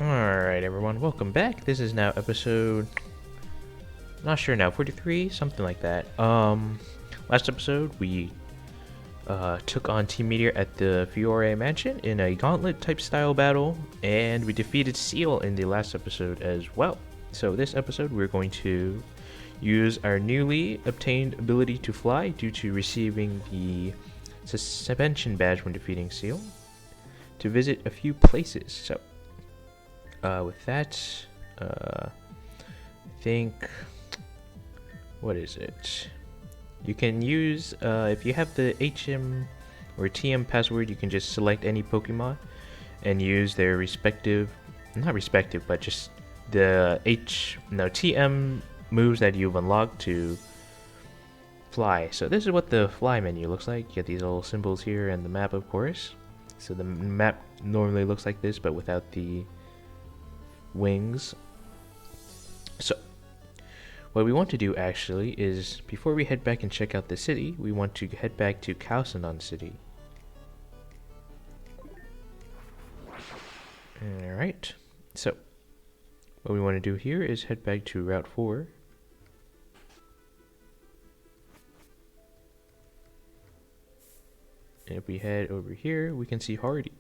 Alright everyone, welcome back. This is now episode, not sure now, 43, something like that. Last episode we took on Team Meteor at the Fiore Mansion in a gauntlet type style battle, and we defeated Seal in the last episode as well. So this episode we're going to use our newly obtained ability to fly due to receiving the suspension badge when defeating Seal to visit a few places. So with that, I think, what is it? You can use, if you have the HM or TM password, you can just select any Pokemon and use their respective, not respective, but just the TM moves that you've unlocked to fly. So this is what the fly menu looks like. You get these little symbols here and the map, of course. So the map normally looks like this, but without the wings. So what we want to do actually is, before we head back and check out the city, we want to head back to Tanzan City. Alright, so what we want to do here is head back to Route 4. And if we head over here, we can see Hardy.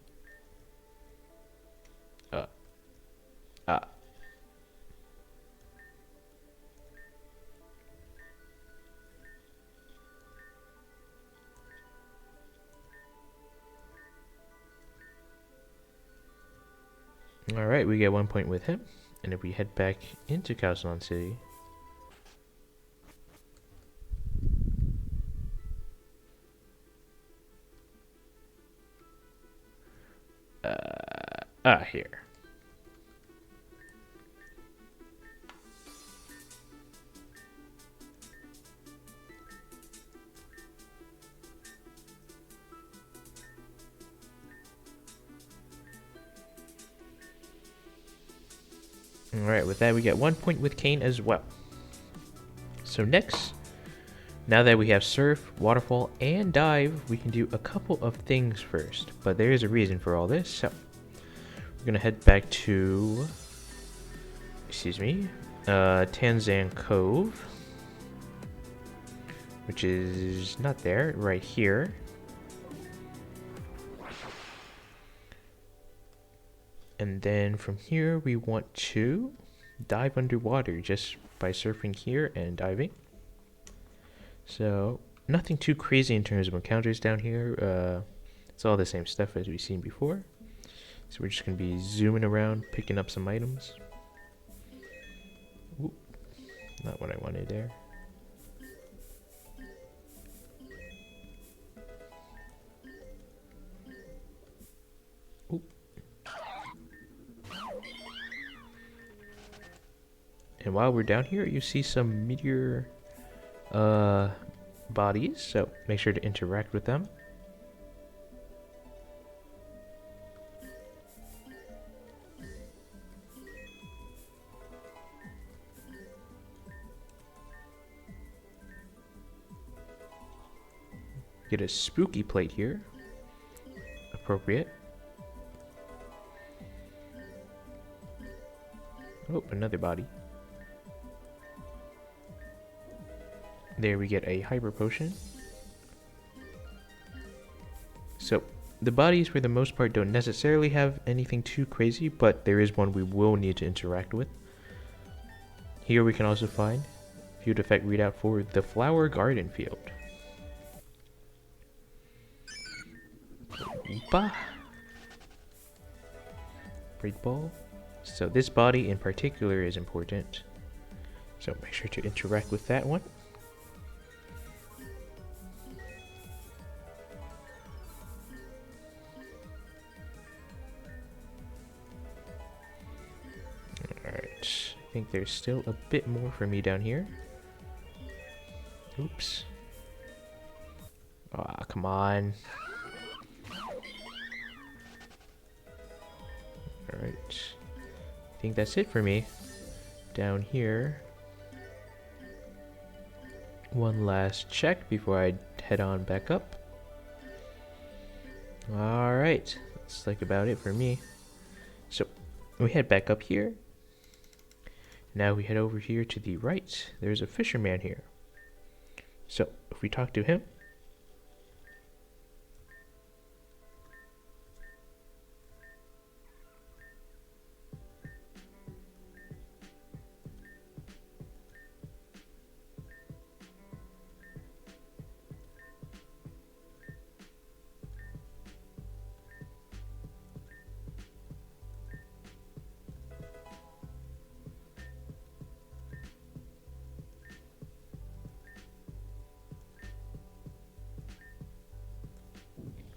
Alright, we get 1 point with him. And if we head back into Tanzan City, here. Alright, with that we get 1 point with Kane as well. So next, now that we have Surf, Waterfall, and Dive, we can do a couple of things first. But there is a reason for all this, so we're gonna head back to, Tanzan Cove, which is not there, right here. And then from here we want to dive underwater just by surfing here and diving. So nothing too crazy in terms of encounters down here. It's all the same stuff as we've seen before. So we're just going to be zooming around, picking up some items. Ooh, not what I wanted there. Ooh. And while we're down here, you see some meteor bodies, so make sure to interact with them. Get a spooky plate here. Appropriate. Oh, another body. There we get a hyper potion. So the bodies for the most part don't necessarily have anything too crazy, but there is one we will need to interact with. Here we can also find field effect readout for the flower garden field. Oopa. Break ball. So this body in particular is important, so make sure to interact with that one. Alright, I think there's still a bit more for me down here. Oops. Ah, come on. Alright, I think that's it for me. Down here, one last check before I head on back up. Alright, that's like about it for me. So we head back up here. Now we head over here to the right. There's a fisherman here. So if we talk to him,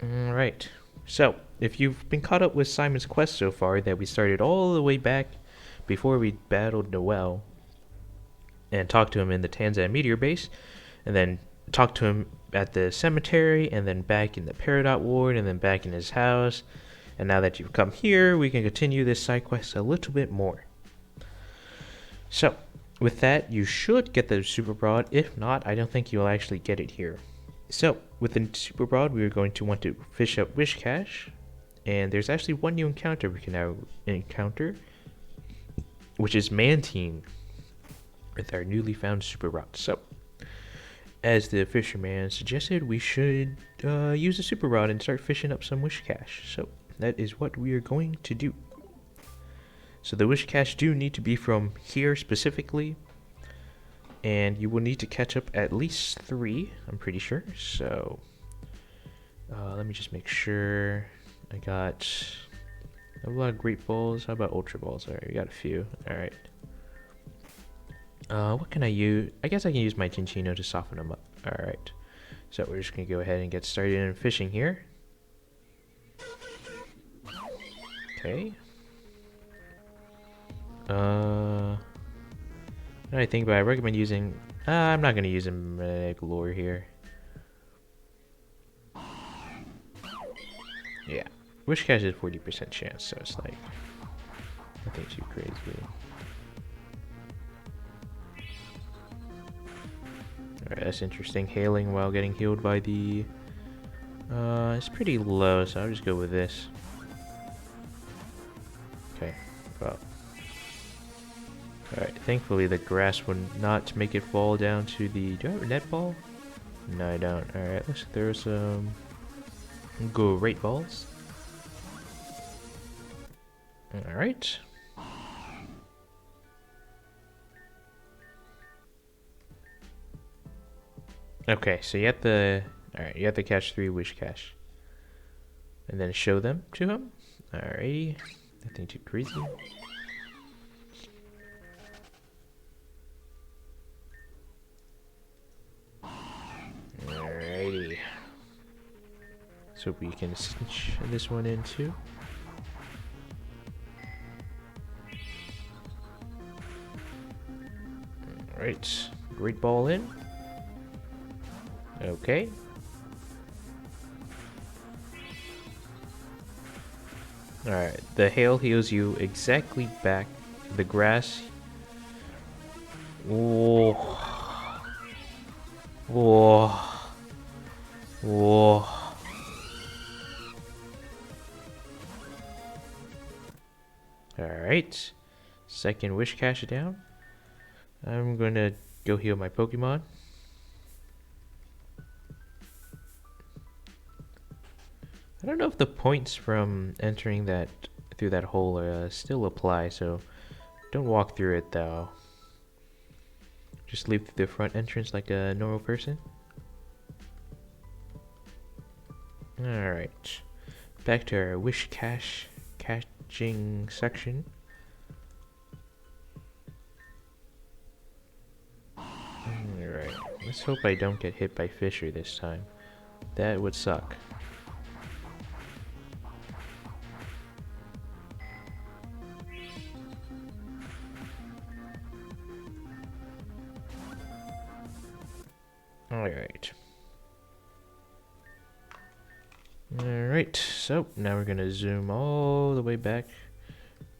alright. So, if you've been caught up with Simon's quest so far, that we started all the way back before we battled Noel and talked to him in the Tanzan meteor base, and then talked to him at the cemetery, and then back in the Readout ward, and then back in his house. And now that you've come here, we can continue this side quest a little bit more. So, with that, you should get the Super Broad. If not, I don't think you'll actually get it here. So, with the Super Broad, we are going to want to fish up Wish Cache. And there's actually one new encounter we can now encounter, which is Mantine, with our newly found Super Rod. So, as the fisherman suggested, we should use the Super Rod and start fishing up some Wish Cache. So, that is what we are going to do. So, the Wish Cache do need to be from here specifically. And you will need to catch up at least 3, I'm pretty sure. So, let me just make sure. I got a lot of Great Balls. How about Ultra Balls? Alright, we got a few. Alright. What can I use? I guess I can use my Cinccino to soften them up. Alright. So we're just going to go ahead and get started in fishing here. Okay. Now I think about it, I recommend using... I'm not going to use a Magnetic Lure here. Yeah. Wish Cache is 40% chance, so it's like... nothing too crazy. Alright, that's interesting. Hailing while getting healed by the... it's pretty low, so I'll just go with this. Okay, well... Alright, thankfully the grass would not make it fall down to the... Do I have a net ball? No, I don't. Alright, let's throw some... Great Balls. Alright. Okay, so you have to... Alright, you have to catch 3 Wish Cache. And then show them to him. Alrighty. Nothing too crazy. Alrighty. So we can cinch this one in too. Alright. Great Ball in. Okay. Alright, the hail heals you exactly back. The grass. Whoa. Whoa. Whoa. Alright. Second Wish Cache down. I'm gonna go heal my Pokemon. I don't know if the points from entering that through that hole still apply, so don't walk through it though. Just leave through the front entrance like a normal person. Alright. Back to our Wish Cache catching section. Alright. Let's hope I don't get hit by Fisher this time. That would suck. Alright. Alright, so now we're gonna zoom all the way back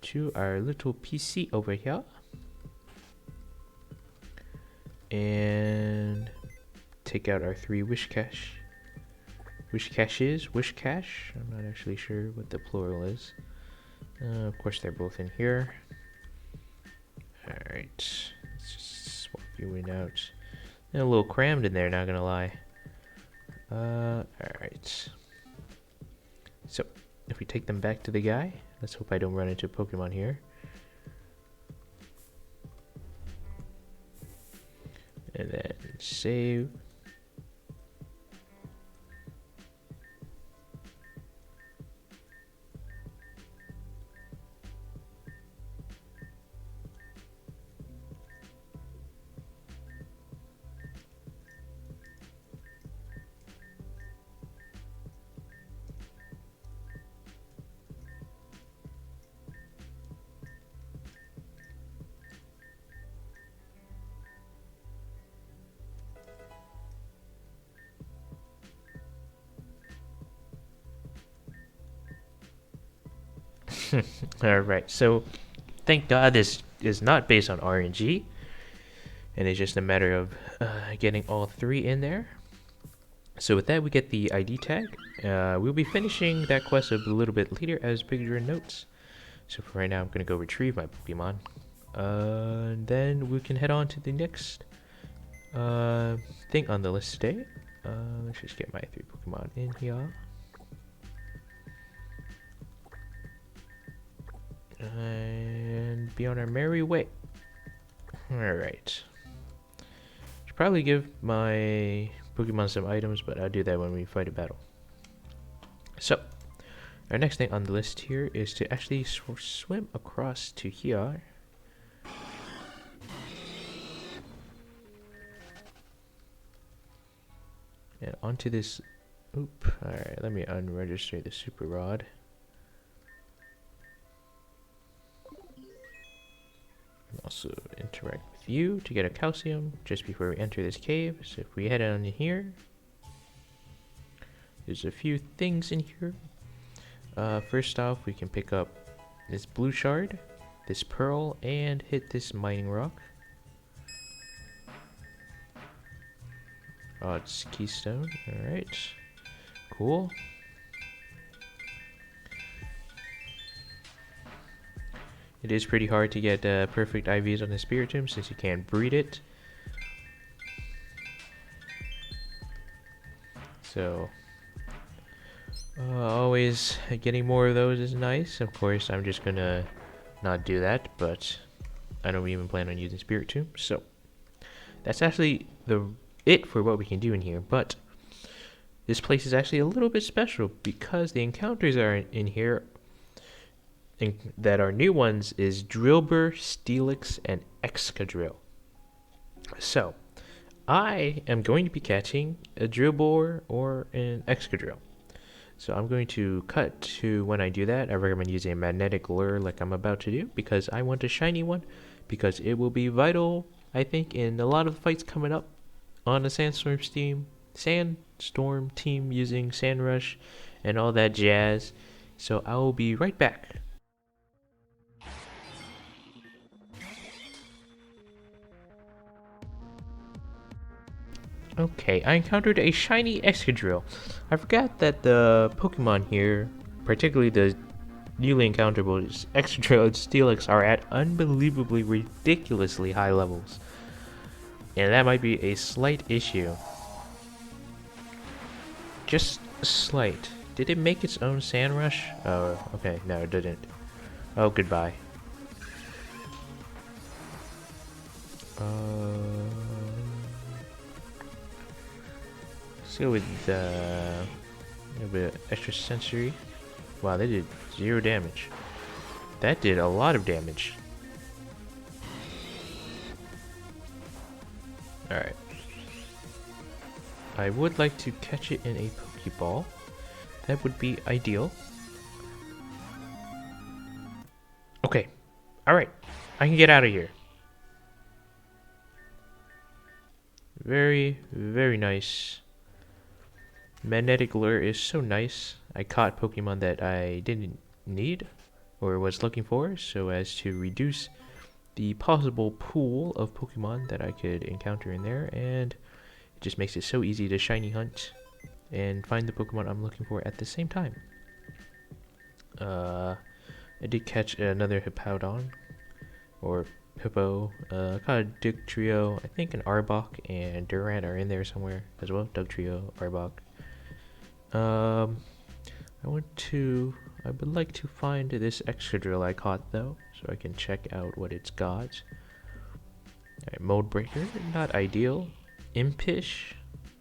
to our little PC over here. And take out our 3 Wish Cache. Wish Caches? Wish Cache? I'm not actually sure what the plural is. Of course, they're both in here. Alright, let's just swap you in out. And a little crammed in there, not gonna lie. Alright. So, if we take them back to the guy, let's hope I don't run into Pokemon here. And then save. Alright, so thank God this is not based on RNG, and it's just a matter of getting all three in there. So with that, we get the ID tag. We'll be finishing that quest a little bit later as picture notes. So for right now, I'm going to go retrieve my Pokemon. And then we can head on to the next thing on the list today. Let's just get my 3 Pokemon in here. And be on our merry way. Alright. Should probably give my Pokemon some items, but I'll do that when we fight a battle. So, our next thing on the list here is to actually swim across to here. And onto this. Oop. Alright, let me unregister the Super Rod. Also interact with you to get a calcium just before we enter this cave. So if we head on in here, there's a few things in here. First off, we can pick up this blue shard, this pearl, and hit this mining rock. Oh, it's keystone. Alright, cool. It is pretty hard to get perfect IVs on the Spiritomb since you can't breed it. So, always getting more of those is nice. Of course, I'm just gonna not do that, but I don't even plan on using Spiritomb. So, that's actually it for what we can do in here. But this place is actually a little bit special because the encounters are in here. That are new ones is Drillbur, Steelix, and Excadrill. So, I am going to be catching a Drillbur or an Excadrill. So I'm going to cut to when I do that. I recommend using a magnetic lure like I'm about to do because I want a shiny one because it will be vital, I think, in a lot of the fights coming up on the Sandstorm team using Sand Rush and all that jazz. So I will be right back. Okay, I encountered a shiny Excadrill. I forgot that the Pokemon here, particularly the newly encounterable Excadrill and Steelix, are at unbelievably ridiculously high levels. And that might be a slight issue. Just a slight. Did it make its own Sand Rush? Oh, okay, no it didn't. Oh, goodbye. Let's go with a little bit of extra sensory. Wow, they did 0 damage. That did a lot of damage. Alright. I would like to catch it in a Pokeball. That would be ideal. Okay. Alright. I can get out of here. Very, very nice. Magnetic Lure is so nice. I caught Pokemon that I didn't need or was looking for, so as to reduce the possible pool of Pokemon that I could encounter in there, and it just makes it so easy to shiny hunt and find the Pokemon I'm looking for at the same time. I did catch another Hippowdon, or Hippo. Caught a Duck Trio. I think an Arbok and Durant are in there somewhere as well. Duck Trio, Arbok. I would like to find this extra drill I caught though, so I can check out what it's got. Alright, Mode Breaker, not ideal. Impish,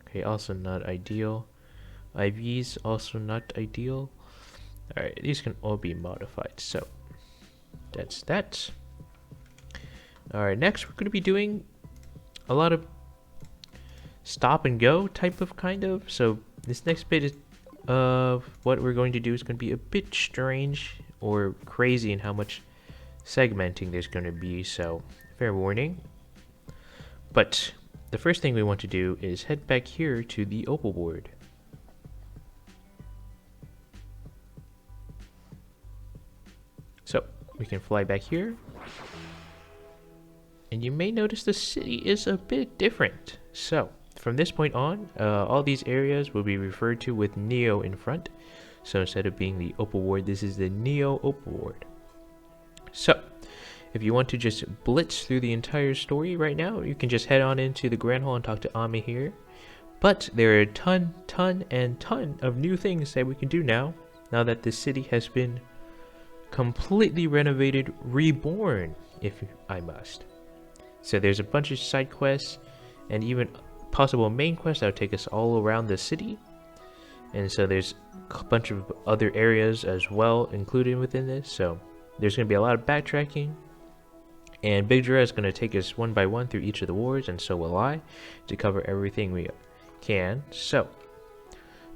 okay, also not ideal. IVs, also not ideal. Alright, these can all be modified, so that's that. Alright, next we're going to be doing a lot of stop and go type of kind of. So this next bit of what we're going to do is going to be a bit strange or crazy in how much segmenting there's going to be, so fair warning. But the first thing we want to do is head back here to the Opal Ward. So we can fly back here, and you may notice the city is a bit different. So from this point on, all these areas will be referred to with Neo in front. So instead of being the Opal Ward, this is the Neo Opal Ward. So if you want to just blitz through the entire story right now, you can just head on into the Grand Hall and talk to Ami here. But there are a ton of new things that we can do now that the city has been completely renovated, reborn, if I must. So there's a bunch of side quests and even possible main quests that will take us all around the city. And so there's a bunch of other areas as well included within this. So there's going to be a lot of backtracking. And Big Dra is going to take us one by one through each of the wards, and so will I, to cover everything we can. So,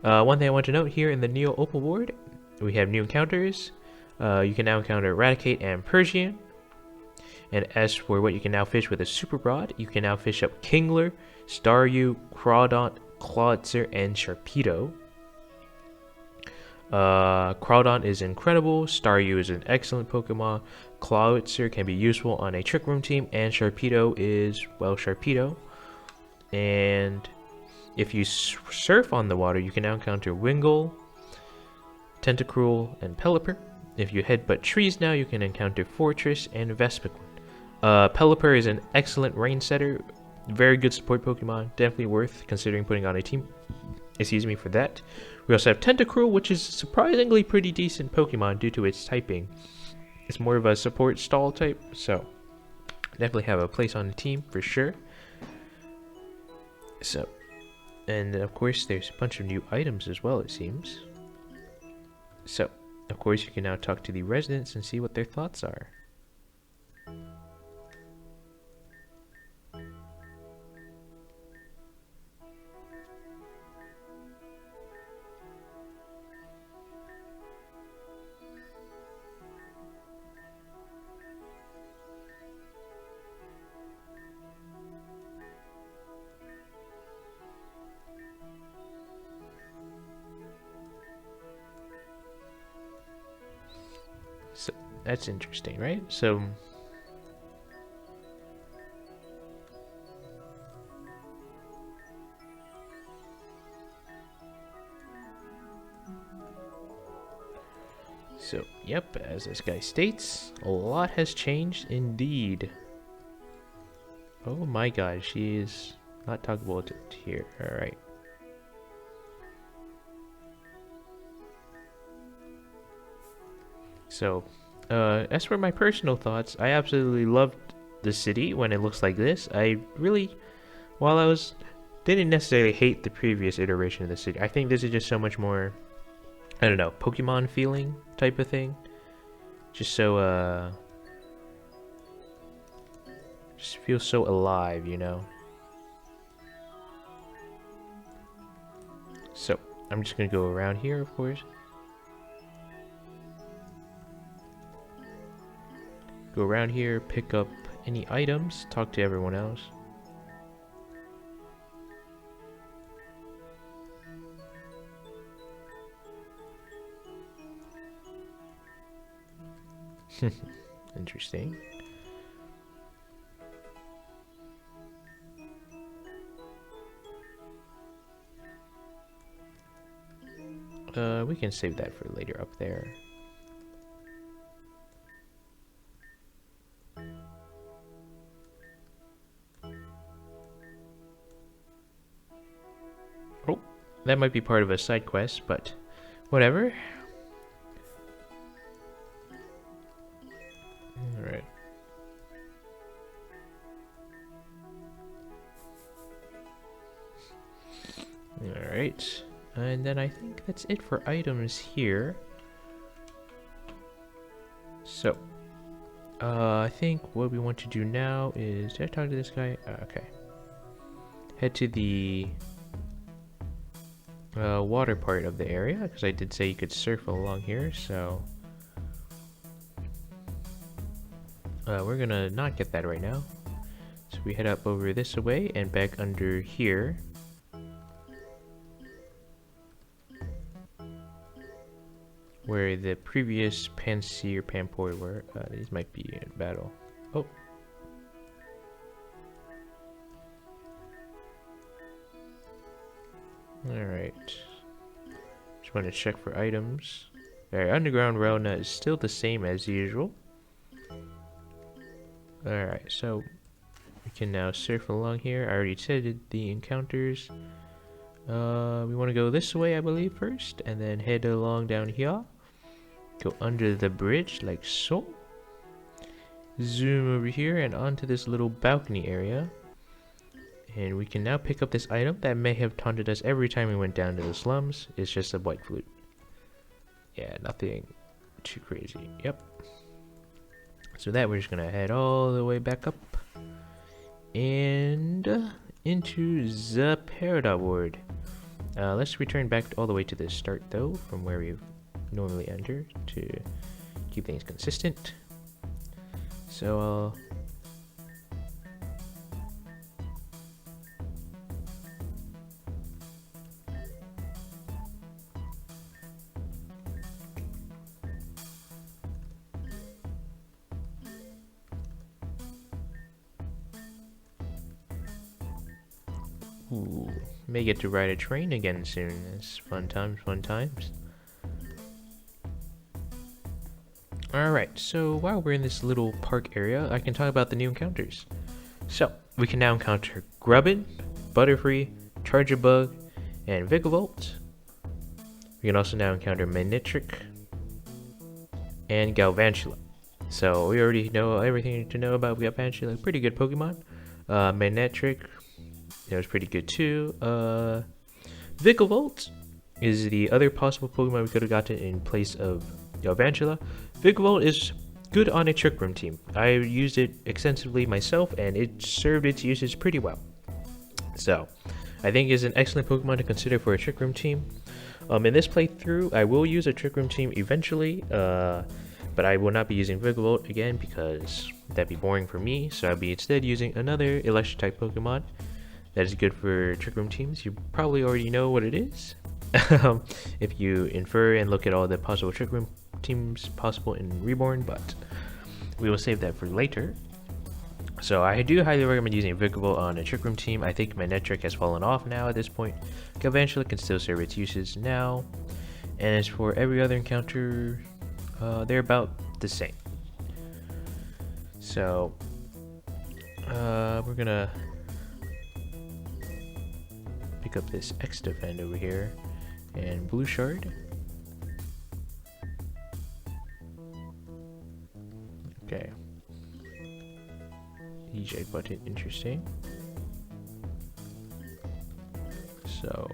one thing I want to note here in the Neo Opal Ward, we have new encounters. You can now encounter Eradicate and Persian. And as for what you can now fish with a Super Rod, you can now fish up Kingler, Staryu, Crawdaunt, Clawitzer, and Sharpedo. Crawdaunt is incredible, Staryu is an excellent Pokemon, Clawitzer can be useful on a Trick Room team, and Sharpedo is, well, Sharpedo. And if you surf on the water, you can now encounter Wingull, Tentacruel, and Pelipper. If you headbutt trees now, you can encounter Fortress and Vespiquen. Pelipper is an excellent rain setter, very good support Pokemon, definitely worth considering putting on a team. Excuse me for that. We also have Tentacruel, which is surprisingly pretty decent Pokemon due to its typing. It's more of a support stall type, so definitely have a place on the team for sure. So, and of course there's a bunch of new items as well, it seems. So, of course you can now talk to the residents and see what their thoughts are. So that's interesting, right? So yep, as this guy states, a lot has changed indeed. Oh my god, she is not talkable here. Alright. So, as for my personal thoughts, I absolutely loved the city when it looks like this. I really, while I didn't necessarily hate the previous iteration of the city, I think this is just so much more, I don't know, Pokemon feeling type of thing. Just so, just feels so alive, you know? So, I'm just gonna go around here, of course. Go around here, pick up any items, talk to everyone else. Interesting. We can save that for later up there. That might be part of a side quest, but whatever. Alright. Alright. And then I think that's it for items here. So, I think what we want to do now is... Did I talk to this guy? Okay. Head to the water part of the area, because I did say you could surf along here, so... we're gonna not get that right now. So we head up over this way and back under here. Where the previous Pansy or Pampoi were. These might be in battle. Oh. Alright. Just want to check for items. Alright, underground Rona is still the same as usual. Alright, so we can now surf along here. I already said the encounters. We want to go this way, I believe, first, and then head along down here. Go under the bridge, like so. Zoom over here and onto this little balcony area. And we can now pick up this item that may have taunted us every time we went down to the slums. It's just a white flute. Yeah, nothing too crazy. Yep. So that we're just gonna head all the way back up. And into the Readout Ward. Let's return back all the way to the start though, from where we've normally enter to keep things consistent. So ooh, may get to ride a train again soon. It's fun times, fun times. Alright, so while we're in this little park area, I can talk about the new encounters. So, we can now encounter Grubbin, Butterfree, Charjabug, and Vigavolt. We can also now encounter Manectric and Galvantula. So, we already know everything to know about Galvantula. Pretty good Pokemon. Manectric, it was pretty good too. Vigavolt is the other possible Pokemon we could have gotten in place of Galvantula. Vigavolt is good on a Trick Room team. I used it extensively myself and it served its uses pretty well. So, I think it's an excellent Pokemon to consider for a Trick Room team. In this playthrough, I will use a Trick Room team eventually, but I will not be using Vigavolt again because that'd be boring for me. So I'll be instead using another Electric-type Pokemon that is good for Trick Room teams. You probably already know what it is. If you infer and look at all the possible Trick Room teams possible in Reborn, but we will save that for later. So I do highly recommend using Vigavolt on a Trick Room team. I think Manectric has fallen off now at this point. Galvantula can still serve its uses now. And as for every other encounter, they're about the same. So we're gonna pick up this X-Defend over here and Blue Shard. Okay. EJ button, interesting. So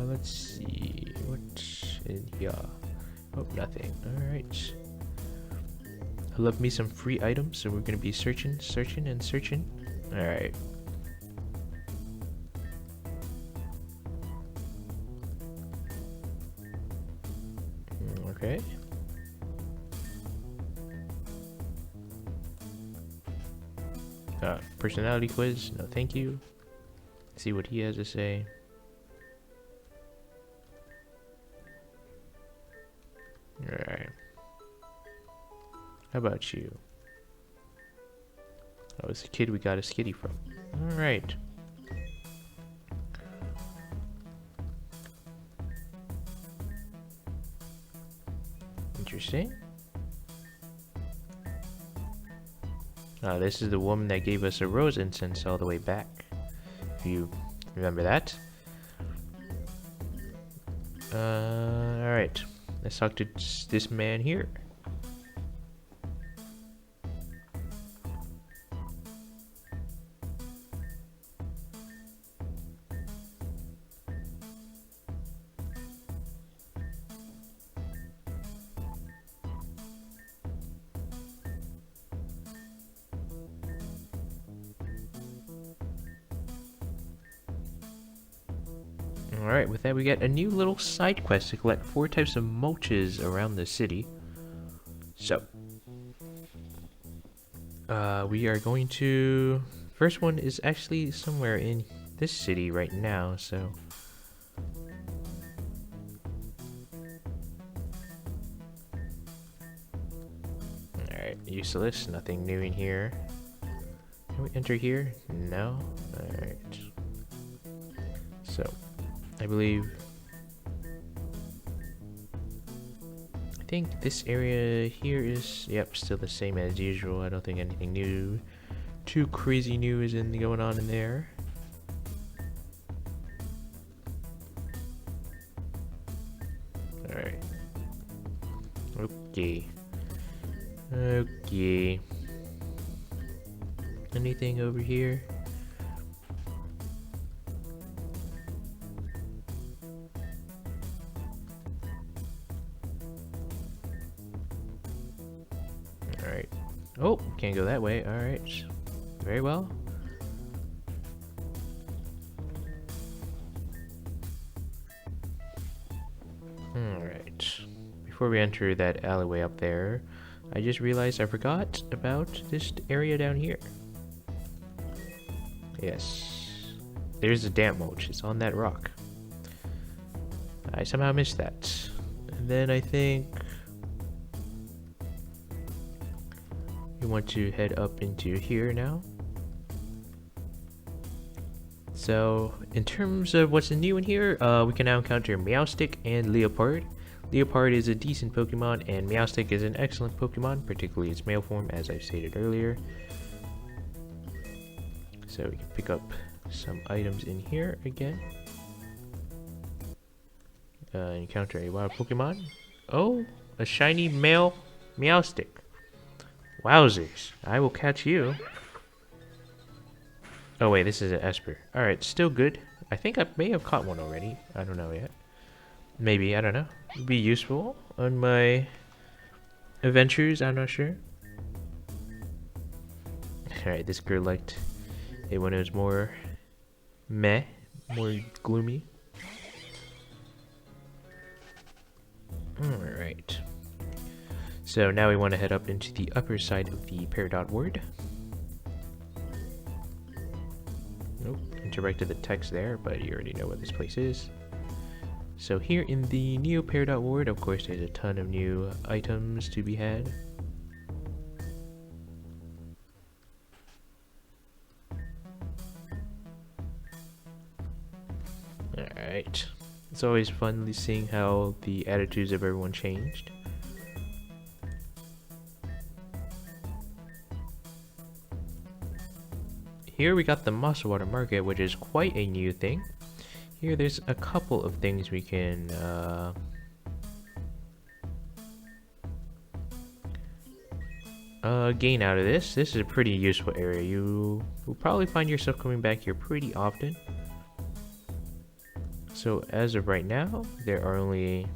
let's see what's in here. Oh, nothing. Alright. I love me some free items, so we're gonna be searching. Alright. Okay. Personality quiz, no thank you. See what he has to say. Alright. How about you? Oh, it's a kid we got a skitty from. Alright. Interesting. This is the woman that gave us a rose incense all the way back. If you remember that. Alright. Let's talk to this man here. Alright, with that we get a new little side quest to collect 4 types of mulches around the city. So, we are going to... First one is actually somewhere in this city right now, so... Alright, useless, nothing new in here. Can we enter here? No? Alright. So... I believe... I think this area here is, yep, still the same as usual. I don't think anything new, too crazy new is going on in there. Alright. Okay. Okay. Anything over here? Alright. Oh, can't go that way. Alright. Very well. Alright. Before we enter that alleyway up there, I just realized I forgot about this area down here. Yes. There's a damp mulch. It's on that rock. I somehow missed that. And then I think... we want to head up into here now. So, in terms of what's new in here, we can now encounter Meowstic and Leopard. Leopard is a decent Pokemon, and Meowstic is an excellent Pokemon, particularly its male form, as I stated earlier. So we can pick up some items in here again. Encounter a wild Pokemon. Oh, a shiny male Meowstic. Wowzers, I will catch you. Oh wait, this is an Esper. Alright, still good. I think I may have caught one already. I don't know yet. Maybe, I don't know. It'd be useful on my adventures, I'm not sure. Alright, this girl liked it when it was more meh, more gloomy. Alright. So now we want to head up into the upper side of the Readout Ward. Nope, interrupted the text there, but you already know what this place is. So here in the new Readout Ward, of course, there's a ton of new items to be had. Alright. It's always fun seeing how the attitudes of everyone changed. Here we got the Mosswater Market, which is quite a new thing. Here there's a couple of things we can gain out of this. This is a pretty useful area. You will probably find yourself coming back here pretty often. So as of right now, there are only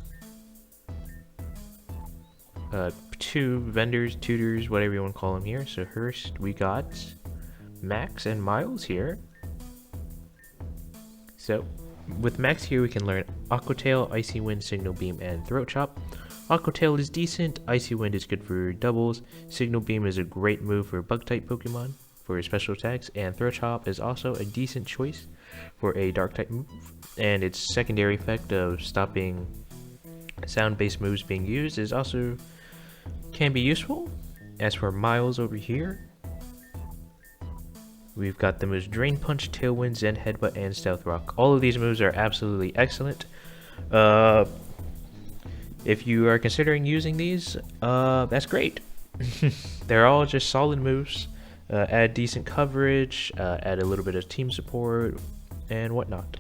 2 vendors, tutors, whatever you want to call them here. So first we got Max and Miles here. So with Max here, we can learn Aqua Tail, Icy Wind, Signal Beam, and Throat Chop. Aqua Tail is decent, Icy Wind is good for doubles, Signal Beam is a great move for Bug-type Pokemon for special attacks, and Throat Chop is also a decent choice for a Dark-type move, and its secondary effect of stopping sound-based moves being used is also can be useful. As for Miles over here, we've got the moves Drain Punch, Tailwind, Zen Headbutt, and Stealth Rock. All of these moves are absolutely excellent. If you are considering using these, that's great. They're all just solid moves. add decent coverage, add a little bit of team support, and whatnot.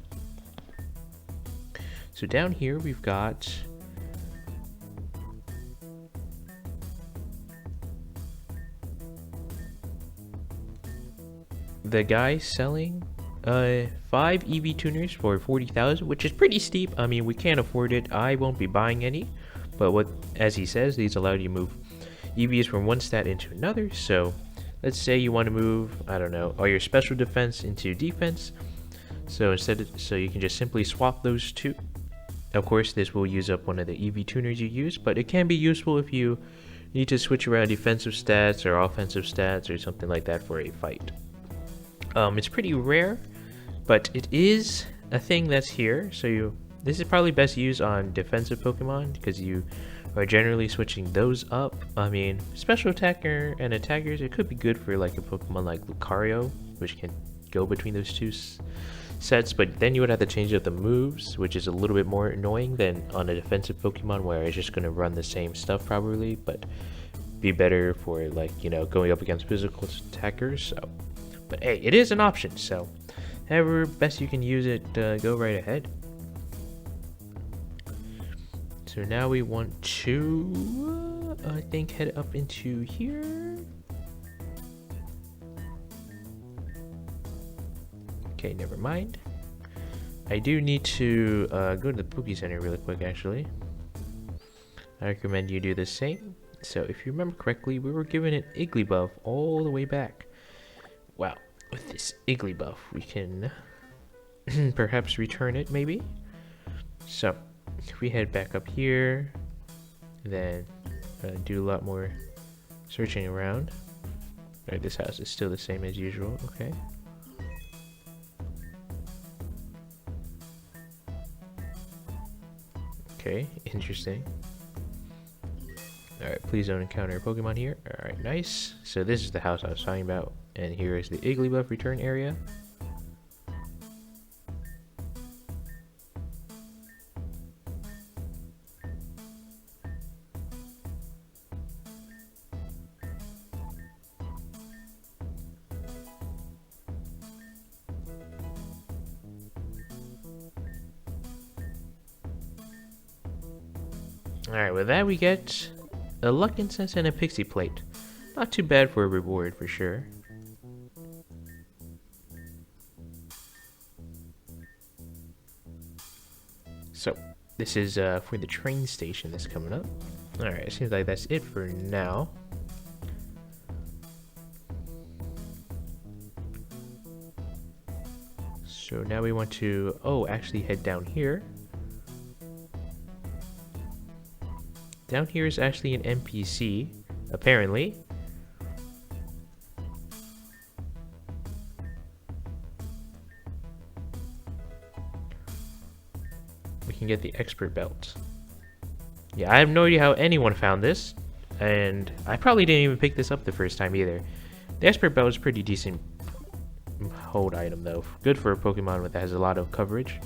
So down here we've got the guy selling 5 EV tuners for 40,000, which is pretty steep. I mean, we can't afford it. I won't be buying any, but what, as he says, these allow you to move EVs from one stat into another. So let's say you want to move, I don't know, all your special defense into defense. So so you can just simply swap those two. Of course, this will use up one of the EV tuners you use, but it can be useful if you need to switch around defensive stats or offensive stats or something like that for a fight. It's pretty rare, but it is a thing that's here. So this is probably best used on defensive Pokemon because you are generally switching those up. I mean, special attacker and attackers, it could be good for like a Pokemon like Lucario, which can go between those two sets, but then you would have to change up the moves, which is a little bit more annoying than on a defensive Pokemon where it's just going to run the same stuff probably, but be better for like, you know, going up against physical attackers. So, but hey, it is an option, so however best you can use it, go right ahead. So now we want to, I think, head up into here. Okay, never mind. I do need to go to the Poké Center really quick, actually. I recommend you do the same. So if you remember correctly, we were given an Igglybuff all the way back. Wow, with this Igglybuff, we can perhaps return it, maybe? So, if we head back up here, then do a lot more searching around. Alright, this house is still the same as usual, okay. Okay, interesting. Alright, please don't encounter a Pokemon here. Alright, nice. So this is the house I was talking about, and here is the Igglybuff return area. Alright, with that we get a Luck Incense and a Pixie Plate. Not too bad for a reward for sure. So, this is for the train station that's coming up. Alright, it seems like that's it for now. So now we want to, actually head down here. Down here is actually an NPC, apparently. We can get the expert belt. Yeah, I have no idea how anyone found this, and I probably didn't even pick this up the first time either. The expert belt is a pretty decent hold item though. Good for a Pokemon that has a lot of coverage.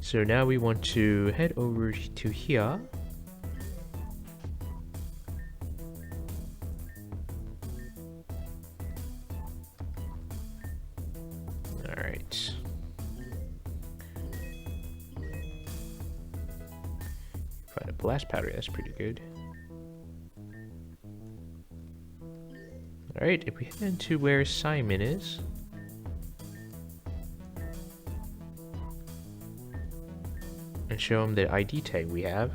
So now we want to head over to here. Alright. Find a blast powder, that's pretty good. Alright, if we head into where Simon is. And show him the ID tag we have.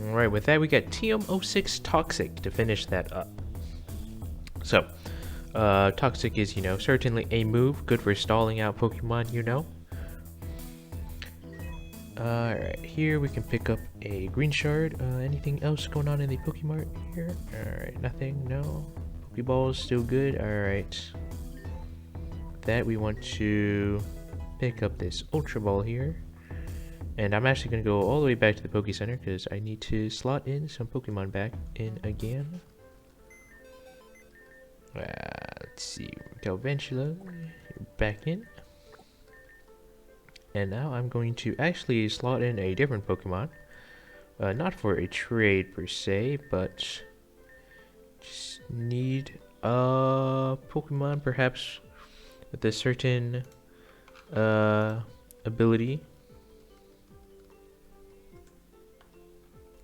Alright, with that we got TM27 Toxic to finish that up. So, Toxic is, you know, certainly a move, good for stalling out Pokemon, you know. Alright, here we can pick up a green shard. Anything else going on in the Pokemart here? Alright, nothing, no. Pokeball is still good, alright. that, we want to pick up this Ultra Ball here. And I'm actually going to go all the way back to the Poke Center because I need to slot in some Pokemon back in again. Let's see, Galvantula, back in. And now I'm going to actually slot in a different Pokemon. Not for a trade per se, but just need a Pokemon perhaps with a certain ability.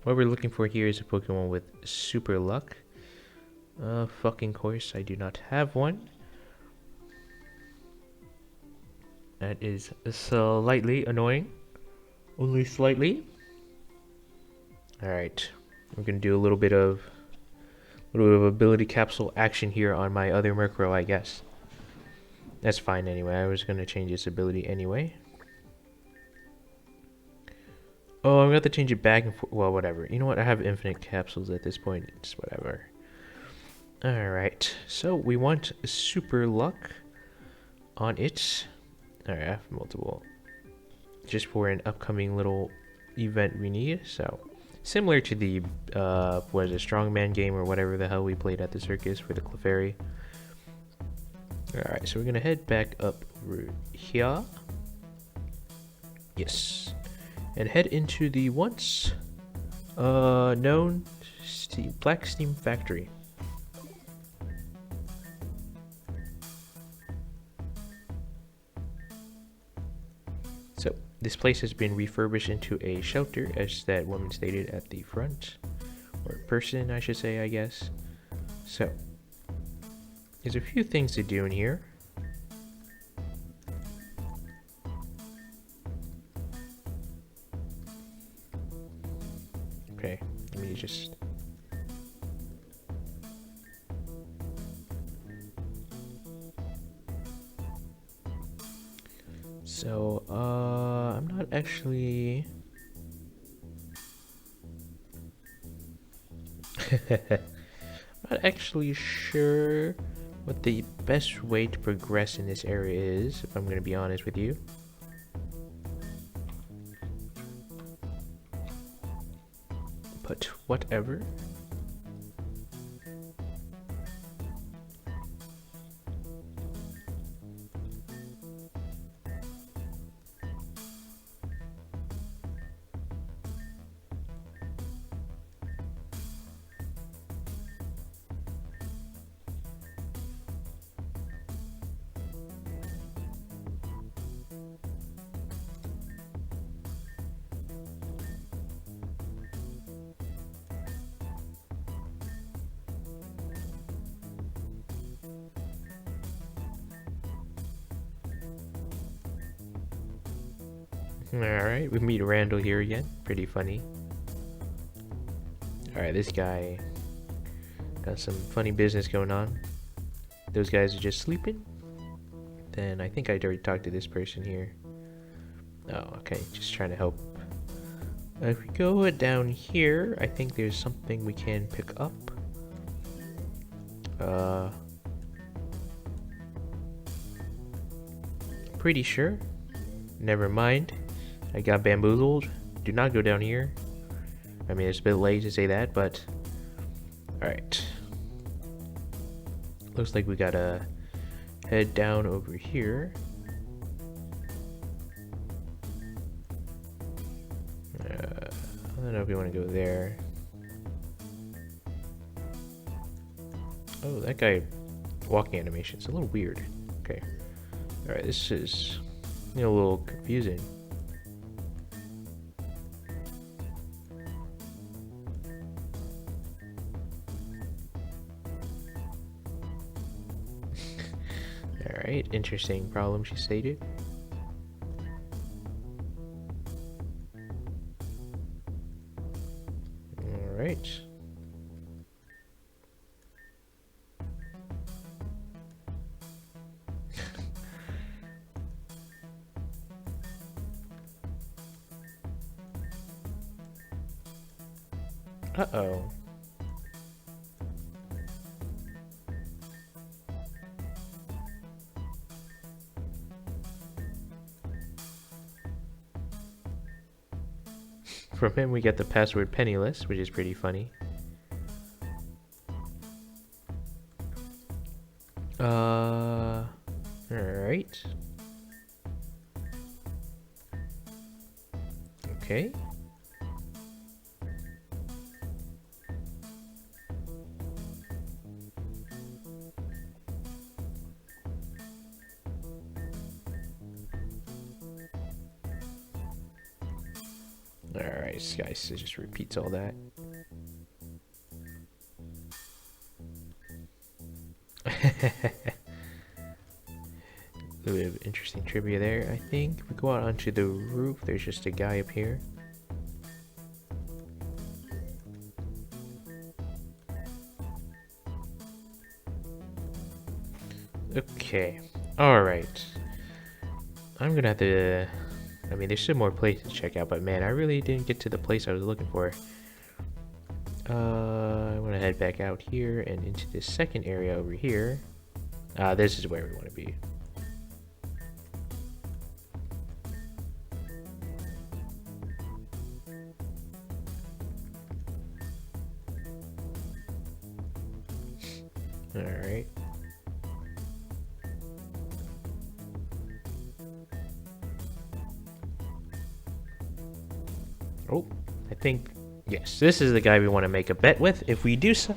What we're looking for here is a Pokemon with super luck. Fucking course, I do not have one. That is slightly annoying. Only slightly. Alright. I'm gonna do a little bit of ability capsule action here on my other Murkrow, I guess. That's fine anyway. I was gonna change its ability anyway. Oh, I'm gonna have to change it back and forth. Well, whatever. You know what? I have infinite capsules at this point. It's whatever. Alright. So we want super luck on it. Alright, I have multiple. Just for an upcoming little event we need. So, similar to the, what is it, Strongman game or whatever the hell we played at the circus for the Clefairy. Alright, so we're gonna head back up here. Yes. And head into the once known Black Steam Factory. So, this place has been refurbished into a shelter, as that woman stated at the front. Or person, I should say, I guess. So, there's a few things to do in here. Okay, let me just... So, I'm not actually... I'm not actually sure what the best way to progress in this area is, if I'm going to be honest with you. But whatever. Alright, we meet Randall here again. Pretty funny. Alright, this guy got some funny business going on. Those guys are just sleeping. Then I think I'd already talked to this person here. Oh, okay, just trying to help. If we go down here, I think there's something we can pick up. Pretty sure. Never mind. I got bamboozled. Do not go down here. I mean, it's a bit late to say that, but... Alright. Looks like we gotta head down over here. I don't know if we want to go there. Oh, that guy walking animation's a little weird. Okay. Alright, this is a little confusing. Alright, interesting problem, she stated. Alright. Uh-oh. From him we get the password penniless, which is pretty funny. Alright. Okay. Alright, guys, it just repeats all that. A little bit of interesting trivia there, I think. If we go out onto the roof, there's just a guy up here. Okay, alright. I'm gonna have to... I mean, there's still more places to check out, but man, I really didn't get to the place I was looking for. I want to head back out here and into this second area over here. This is where we want to be. Alright. Oh, I think, yes, this is the guy we want to make a bet with. If we do so,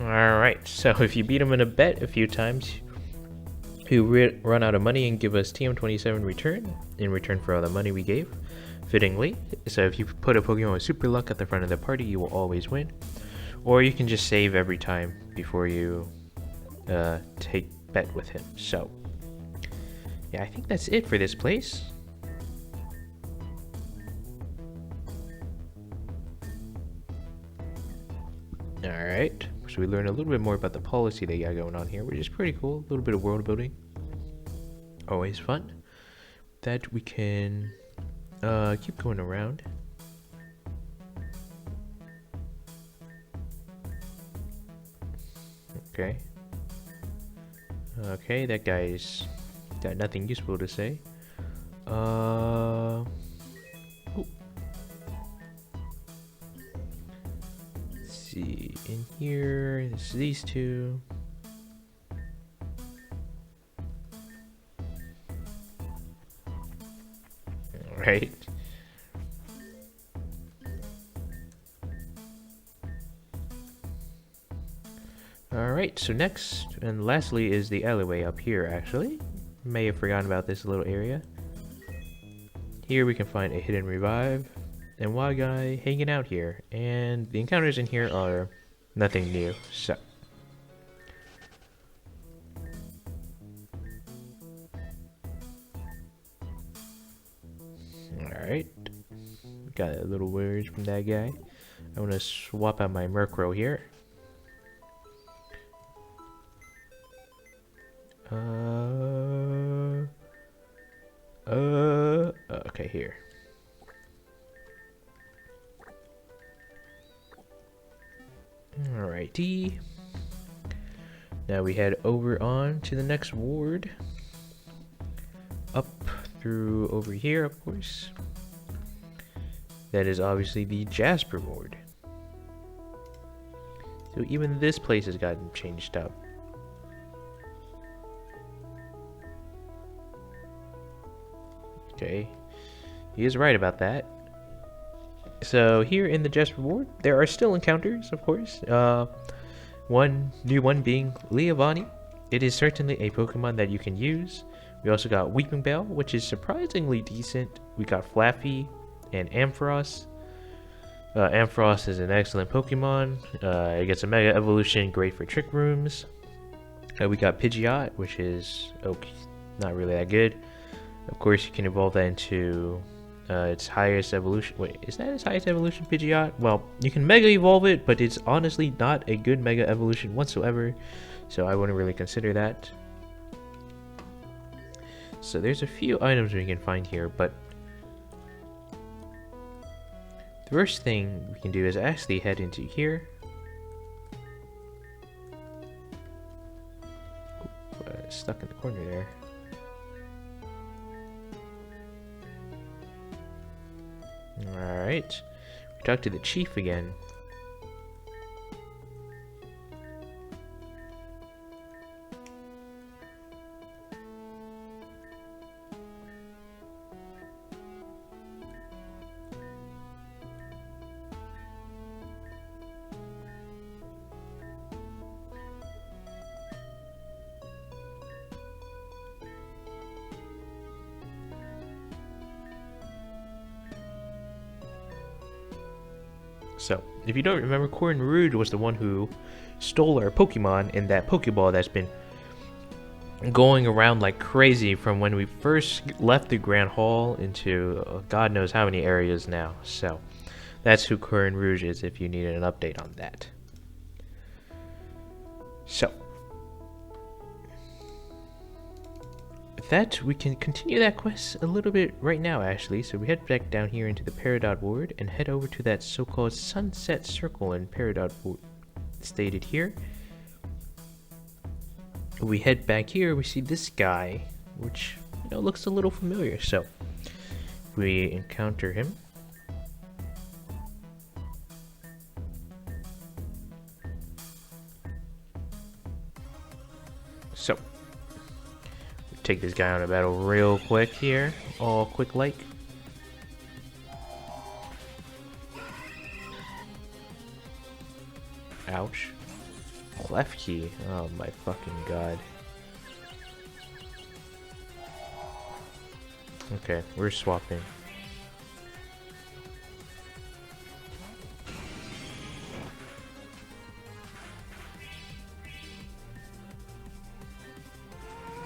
alright, so if you beat him in a bet a few times, he'll run out of money and give us TM27 Return in return for all the money we gave, fittingly. So if you put a Pokemon with Super Luck at the front of the party, you will always win. Or you can just save every time before you take bet with him. So, yeah, I think that's it for this place. Alright, so we learned a little bit more about the policy they got going on here, which is pretty cool. A little bit of world building. Always fun. That we can keep going around. Okay. Okay, that guy's got nothing useful to say. Ooh. See, in here, this is these two. Alright. Alright, so next and lastly is the alleyway up here, actually. May have forgotten about this little area. Here we can find a hidden revive and wild guy hanging out here, and the encounters in here are nothing new. So alright, got a little words from that guy. I want to swap out my Murkrow here. Okay, here. Alrighty. Now we head over on to the next ward. Up through over here, of course. That is obviously the Jasper ward. So even this place has gotten changed up. Okay, he is right about that. So here in the Jasper ward, there are still encounters, of course. One new one being Leavanny. It is certainly a Pokemon that you can use. We also got Weeping Bell, which is surprisingly decent. We got Flaffy and Ampharos. Ampharos is an excellent Pokemon. It gets a Mega Evolution, great for Trick Rooms. We got Pidgeot, which is not really that good. Of course, you can evolve that into its highest evolution. Wait, is that its highest evolution, Pidgeot? Well, you can Mega Evolve it, but it's honestly not a good Mega Evolution whatsoever, so I wouldn't really consider that. So there's a few items we can find here, but the first thing we can do is actually head into here. Stuck in the corner there. Alright. We talk to the chief again. So, if you don't remember, Rude was the one who stole our Pokemon in that Pokeball that's been going around like crazy from when we first left the Grand Hall into God knows how many areas now. So, that's who Rouge is if you needed an update on that. So, with that, we can continue that quest a little bit right now, actually. So we head back down here into the Readout Ward and head over to that so-called Sunset Circle in Readout Ward, stated here. We head back here, we see this guy, which, you know, looks a little familiar. So we encounter him. So take this guy on a battle real quick here, all quick like. Ouch. Clef key. Oh my fucking god. Okay, we're swapping.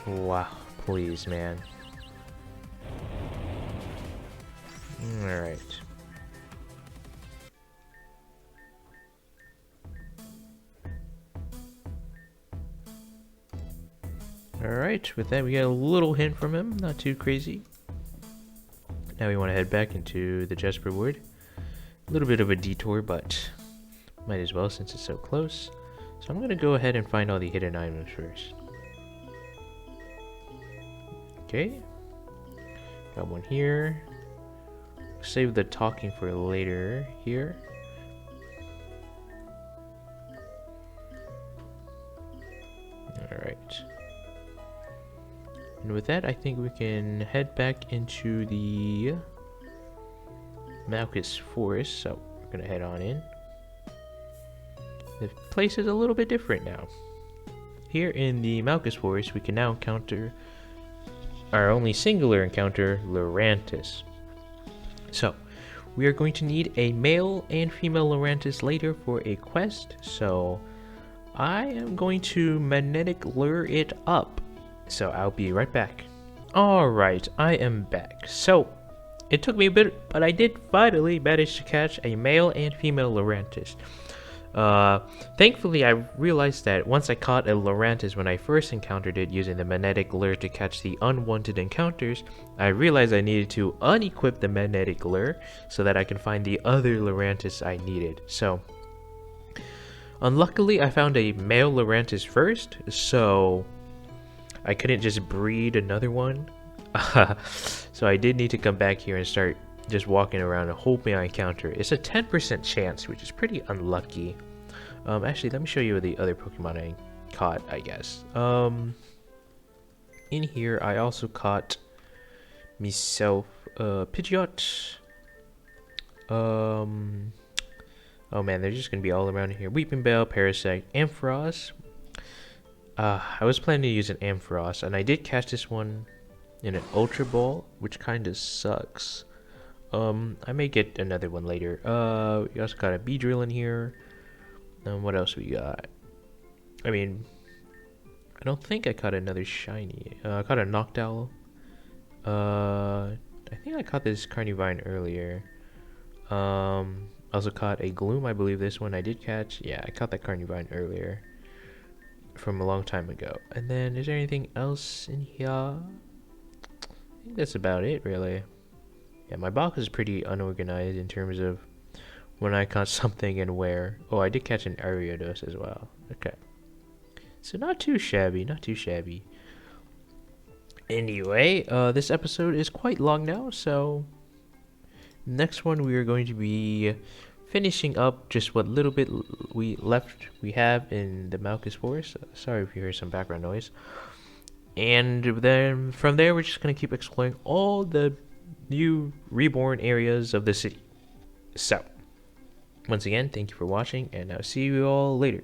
Wow, please, man. Alright. Alright, with that we got a little hint from him, not too crazy. Now we want to head back into the Jasper Wood. A little bit of a detour, but might as well since it's so close. So I'm going to go ahead and find all the hidden items first. Okay, got one here. Save the talking for later here. Alright. And with that, I think we can head back into the Malchous Forest. So we're going to head on in. The place is a little bit different now. Here in the Malchous Forest, we can now encounter our only singular encounter, Lurantis. So, we are going to need a male and female Lurantis later for a quest, so I am going to magnetic lure it up. So, I'll be right back. Alright, I am back. So, it took me a bit, but I did finally manage to catch a male and female Lurantis. Thankfully, I realized that once I caught a Lurantis when I first encountered it using the magnetic lure to catch the unwanted encounters, I realized I needed to unequip the magnetic lure so that I can find the other Lurantis I needed. So, unluckily, I found a male Lurantis first, so I couldn't just breed another one. So I did need to come back here and start just walking around and hoping I encounter it. It's a 10% chance, which is pretty unlucky. Actually, let me show you the other Pokemon I caught, I guess. In here, I also caught myself Pidgeot. Oh man, they're just gonna be all around here. Weeping Bell, Parasect, Ampharos. I was planning to use an Ampharos, and I did catch this one in an Ultra Ball, which kind of sucks. I may get another one later. We also got a bee drill in here. What else we got? I mean, I don't think I caught another shiny. I caught a Noctowl. I think I caught this Carnivine earlier. Also caught a Gloom, I believe this one I did catch. Yeah, I caught that Carnivine earlier from a long time ago. And then, is there anything else in here? I think that's about it, really. Yeah, my box is pretty unorganized in terms of when I caught something and where. Oh, I did catch an Ariados as well. Okay. So not too shabby, not too shabby. Anyway, this episode is quite long now, so next one we are going to be finishing up just what little bit we have in the Malchous Forest. Sorry if you hear some background noise. And then from there we're just going to keep exploring all the new reborn areas of the city. So, once again, thank you for watching, and I'll see you all later.